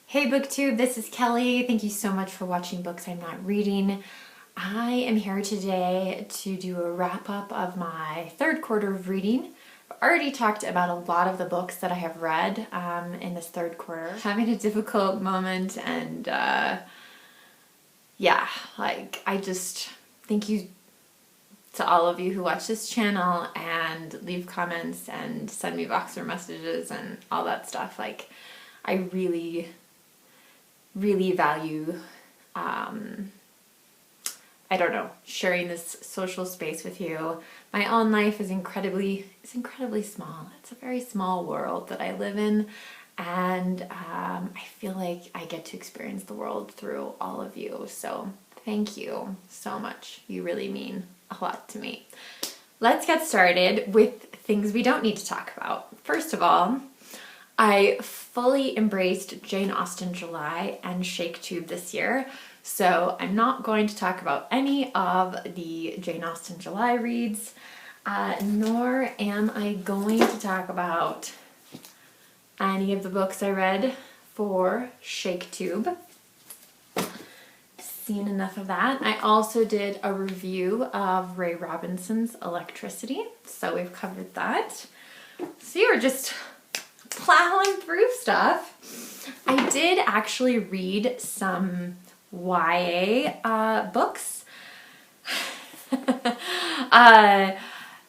Hey Booktube, this is Kelly. Thank you so much for watching Books I'm Not Reading. I am here today to do a wrap up of my third quarter of reading. I've already talked about a lot of the books that I have read in this third quarter. Having a difficult moment and I just thank you to all of you who watch this channel and leave comments and send me Voxer messages and all that stuff. Like, I really value, sharing this social space with you. My own life is incredibly small. It's a very small world that I live in, and I feel like I get to experience the world through all of you. So thank you so much. You really mean a lot to me. Let's get started with things we don't need to talk about. First of all, I fully embraced Jane Austen July and Shaketube this year, so I'm not going to talk about any of the Jane Austen July reads, nor am I going to talk about any of the books I read for Shaketube. Seen enough of that. I also did a review of Ray Robinson's Electricity, so we've covered that. So you're just plowing through stuff. I did actually read some YA books that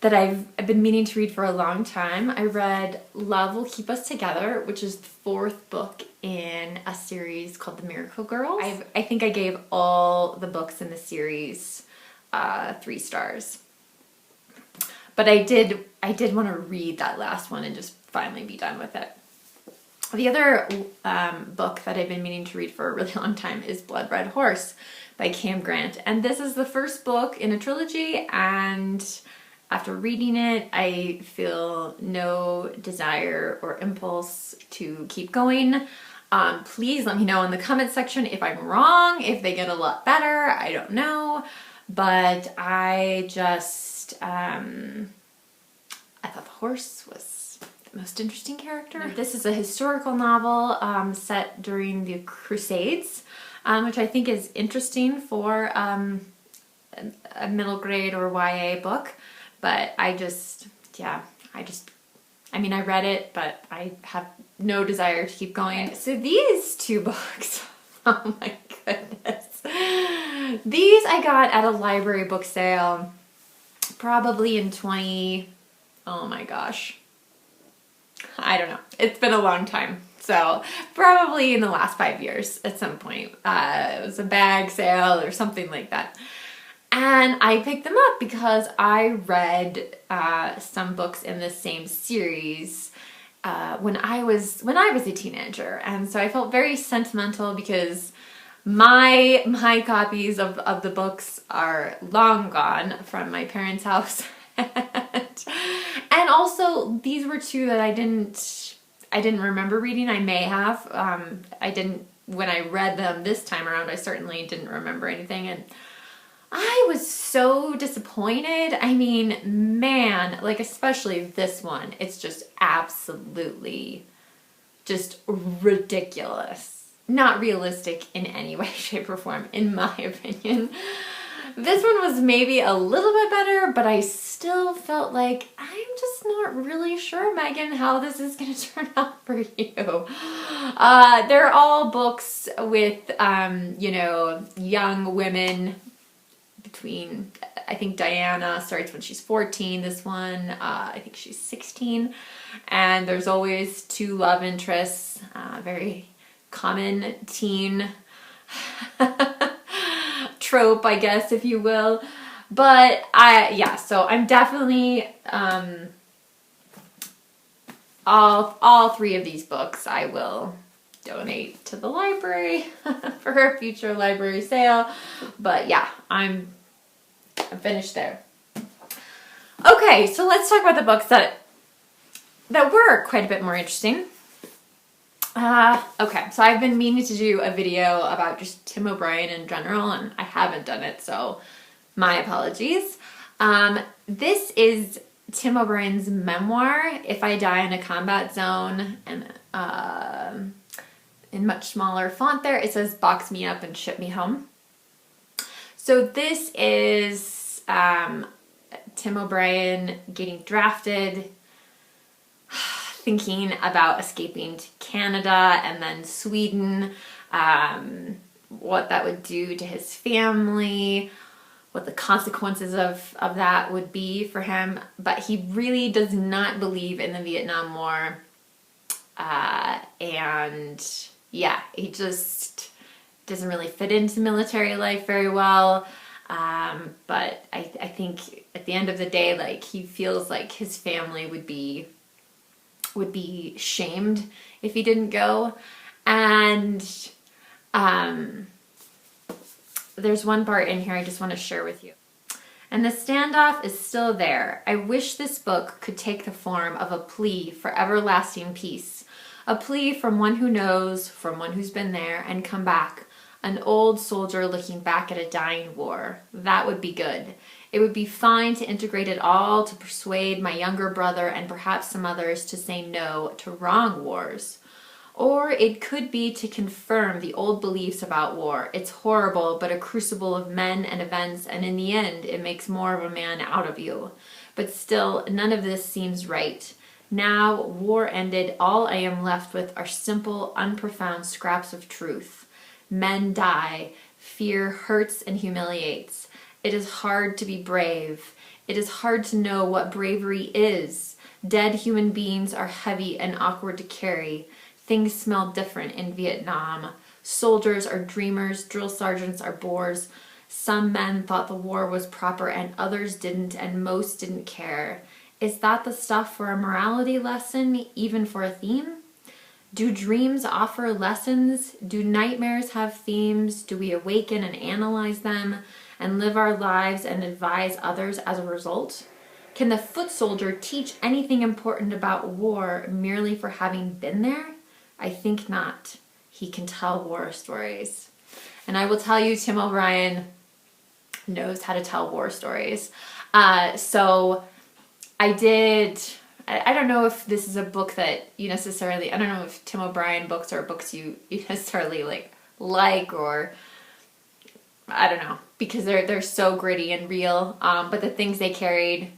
I've been meaning to read for a long time. I read Love Will Keep Us Together, which is the fourth book in a series called The Miracle Girls. I think I gave all the books in the series 3 stars. But I did want to read that last one and just finally be done with it. The other book that I've been meaning to read for a really long time is Blood Red Horse by Cam Grant. And this is the first book in a trilogy, and after reading it, I feel no desire or impulse to keep going. Please let me know in the comment section if I'm wrong, if they get a lot better. I don't know. But I just, I thought the horse was most interesting character. This is a historical novel set during the Crusades, which I think is interesting for a middle grade or YA book. But I read it, but I have no desire to keep going. Okay, so these 2 books, oh my goodness. These I got at a library book sale probably in oh my gosh. I don't know. It's been a long time. So probably in the last 5 years at some point. It was a bag sale or something like that. And I picked them up because I read some books in the same series when I was a teenager. And so I felt very sentimental because my copies of the books are long gone from my parents' house. And also, these were 2 that I didn't remember reading. I may have. I didn't, when I read them this time around, I certainly didn't remember anything. And I was so disappointed. I mean, man, like especially this one, it's just absolutely just ridiculous. Not realistic in any way, shape, or form, in my opinion. This one was maybe a little bit better, but I still felt like I'm just not really sure, Megan, how this is going to turn out for you. They're all books with, young women between, I think Diana starts when she's 14, this one, I think she's 16, and there's always 2 love interests, very common teen trope, I guess, if you will. But so I'm definitely all 3 of these books I will donate to the library for a future library sale. But yeah, I'm finished there. Okay, so let's talk about the books that were quite a bit more interesting. Okay, so I've been meaning to do a video about just Tim O'Brien in general, and I haven't done it, so my apologies. This is Tim O'Brien's memoir, If I Die in a Combat Zone, and in in much smaller font there, it says box me up and ship me home. So this is Tim O'Brien getting drafted, thinking about escaping to Canada and then Sweden, what that would do to his family, what the consequences of that would be for him. But he really does not believe in the Vietnam War. And yeah, he just doesn't really fit into military life very well. But I think at the end of the day, like, he feels like his family would be shamed if he didn't go. And there's one part in here I just want to share with you. And the standoff is still there. I wish this book could take the form of a plea for everlasting peace. A plea from one who knows, from one who's been there and come back. An old soldier looking back at a dying war. That would be good. It would be fine to integrate it all, to persuade my younger brother and perhaps some others to say no to wrong wars. Or it could be to confirm the old beliefs about war. It's horrible, but a crucible of men and events, and in the end, it makes more of a man out of you. But still, none of this seems right. Now, war ended, all I am left with are simple, unprofound scraps of truth. Men die. Fear hurts and humiliates. It is hard to be brave. It is hard to know what bravery is. Dead human beings are heavy and awkward to carry. Things smell different in Vietnam. Soldiers are dreamers, drill sergeants are bores. Some men thought the war was proper and others didn't, and most didn't care. Is that the stuff for a morality lesson, even for a theme? Do dreams offer lessons? Do nightmares have themes? Do we awaken and analyze them and live our lives and advise others as a result? Can the foot soldier teach anything important about war merely for having been there? I think not. He can tell war stories. And I will tell you, Tim O'Brien knows how to tell war stories. So I don't know if this is a book that you necessarily, I don't know if Tim O'Brien books are books you necessarily like, or I don't know, because they're so gritty and real. But the things they carried,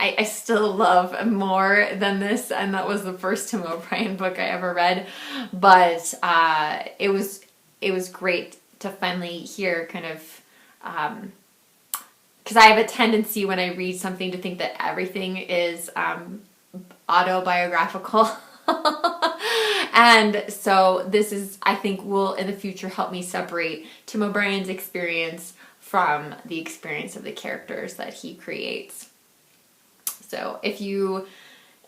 I still love more than this, and that was the first Tim O'Brien book I ever read. But it was great to finally hear kind of, because I have a tendency when I read something to think that everything is autobiographical. And so this is, I think, will in the future help me separate Tim O'Brien's experience from the experience of the characters that he creates. So if you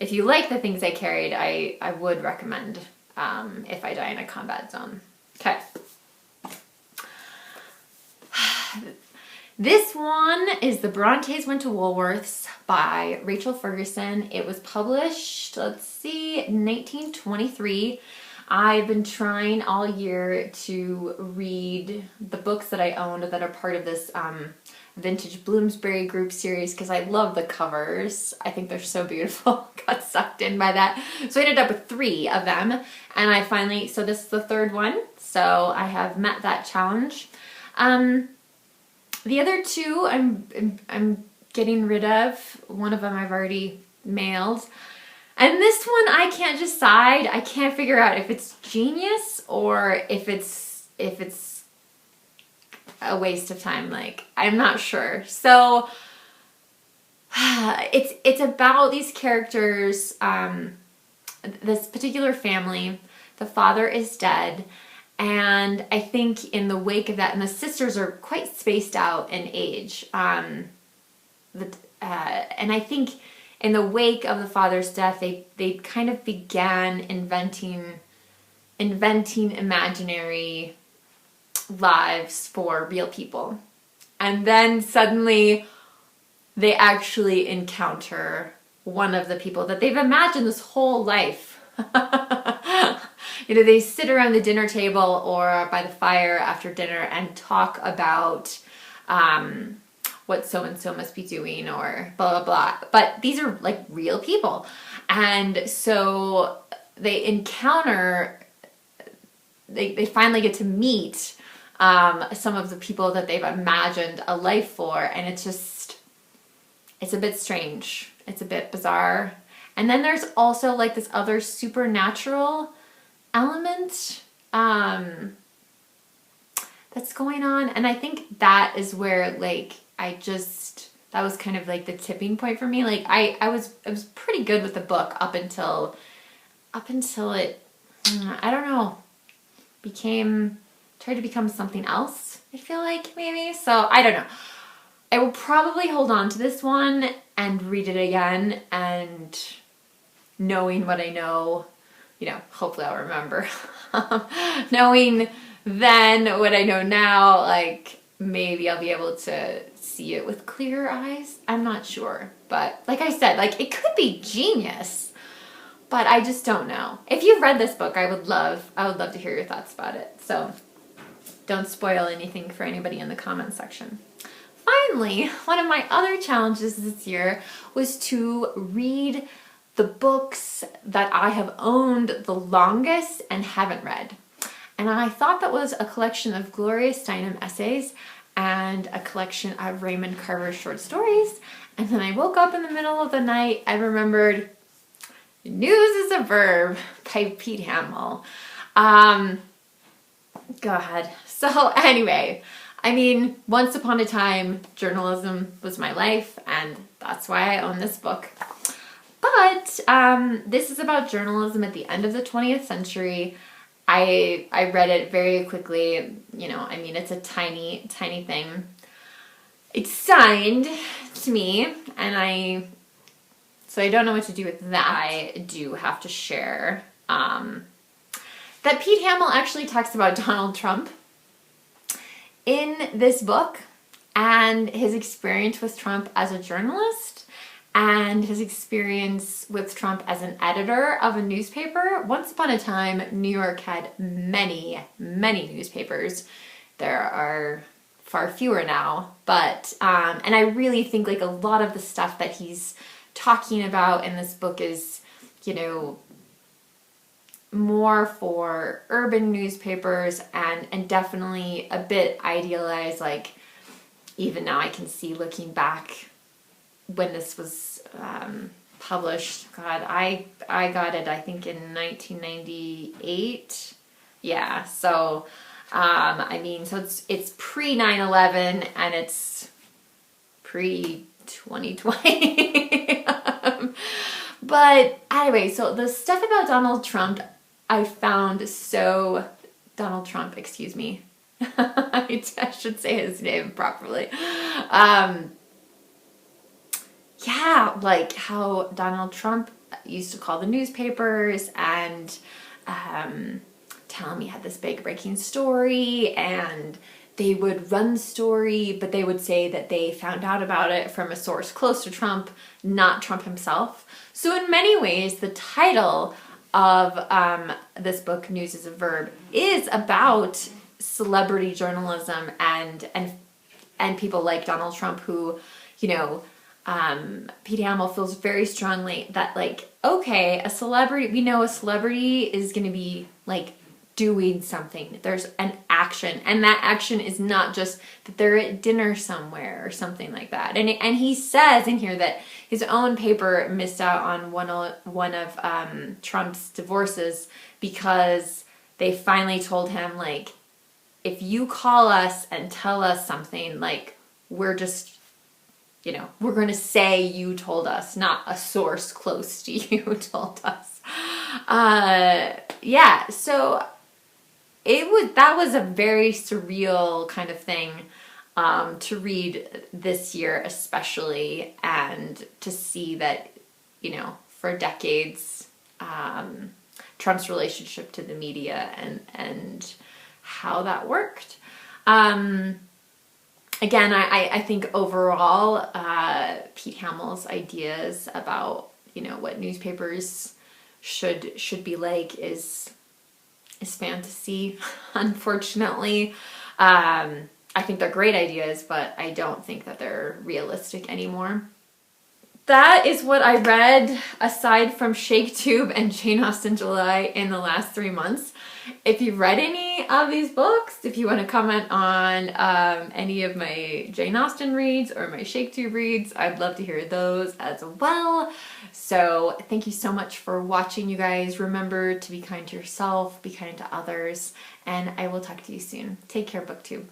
like the things I carried, I would recommend If I Die in a Combat Zone. Okay. This one is The Brontes Went to Woolworths by Rachel Ferguson. It was published, in 1923. I've been trying all year to read the books that I owned that are part of this Vintage Bloomsbury group series because I love the covers. I think they're so beautiful. Got sucked in by that. So I ended up with 3 of them. And I finally, so this is the 3rd one. So I have met that challenge. The other 2 I'm getting rid of. One of them I've already mailed. And this one I can't decide. I can't figure out if it's genius or if it's a waste of time. Like, I'm not sure. So it's about these characters, this particular family. The father is dead. And I think in the wake of that, and the sisters are quite spaced out in age. And I think in the wake of the father's death, they kind of began inventing imaginary lives for real people. And then suddenly they actually encounter one of the people that they've imagined this whole life. They sit around the dinner table or by the fire after dinner and talk about what so-and-so must be doing or blah, blah, blah. But these are like real people. And so they encounter they finally get to meet some of the people that they've imagined a life for, and it's a bit strange. It's a bit bizarre. And then there's also like this other supernatural element that's going on. And I think that is where like that was kind of like the tipping point for me. Like I was pretty good with the book up until it, I don't know, tried to become something else, I feel like, maybe. So I don't know. I will probably hold on to this one and read it again, and knowing what I know, hopefully I'll remember. Knowing then what I know now, like, maybe I'll be able to see it with clearer eyes. I'm not sure. But like I said, like, it could be genius, but I just don't know. If you've read this book, I would love to hear your thoughts about it. So don't spoil anything for anybody in the comments section. Finally, one of my other challenges this year was to read the books that I have owned the longest and haven't read. And I thought that was a collection of Gloria Steinem essays and a collection of Raymond Carver short stories. And then I woke up in the middle of the night, I remembered News is a Verb by Pete Hamill. God. So anyway, I mean, once upon a time, journalism was my life, and that's why I own this book. But this is about journalism at the end of the 20th century. I read it very quickly. I mean, it's a tiny, tiny thing. It's signed to me, and so I don't know what to do with that. I do have to share that Pete Hamill actually talks about Donald Trump in this book, and his experience with Trump as a journalist, and his experience with Trump as an editor of a newspaper. Once upon a time, New York had many, many newspapers. There are far fewer now, but, and I really think like a lot of the stuff that he's talking about in this book is, more for urban newspapers, and definitely a bit idealized. Like, even now I can see, looking back when this was published, God, I got it, I think, in 1998. Yeah, so I mean, so it's pre 9/11 and it's pre 2020. But anyway, so the stuff about Donald Trump I found so... Donald Trump, excuse me. I should say his name properly. Yeah, like how Donald Trump used to call the newspapers and tell him he had this big breaking story, and they would run the story, but they would say that they found out about it from a source close to Trump, not Trump himself. So in many ways, the title of this book, News is a Verb, is about celebrity journalism and people like Donald Trump who, Pete Hamill feels very strongly that, like, okay, we know a celebrity is going to be, like, doing something. There's an action, and that action is not just that they're at dinner somewhere or something like that. And he says in here that his own paper missed out on one of Trump's divorces because they finally told him, like, if you call us and tell us something, like, we're just, we're going to say you told us, not a source close to you told us. Yeah, so that was a very surreal kind of thing to read this year especially, and to see that, for decades, Trump's relationship to the media and how that worked. Again, I think overall, Pete Hamill's ideas about, what newspapers should be like is fantasy, unfortunately. I think they're great ideas, but I don't think that they're realistic anymore. that is what I read aside from Shaketube and Jane Austen July in the last 3 months. If you've read any of these books, if you want to comment on any of my Jane Austen reads or my Shaketube reads, I'd love to hear those as well. So thank you so much for watching, you guys. Remember to be kind to yourself, be kind to others, and I will talk to you soon. Take care, BookTube.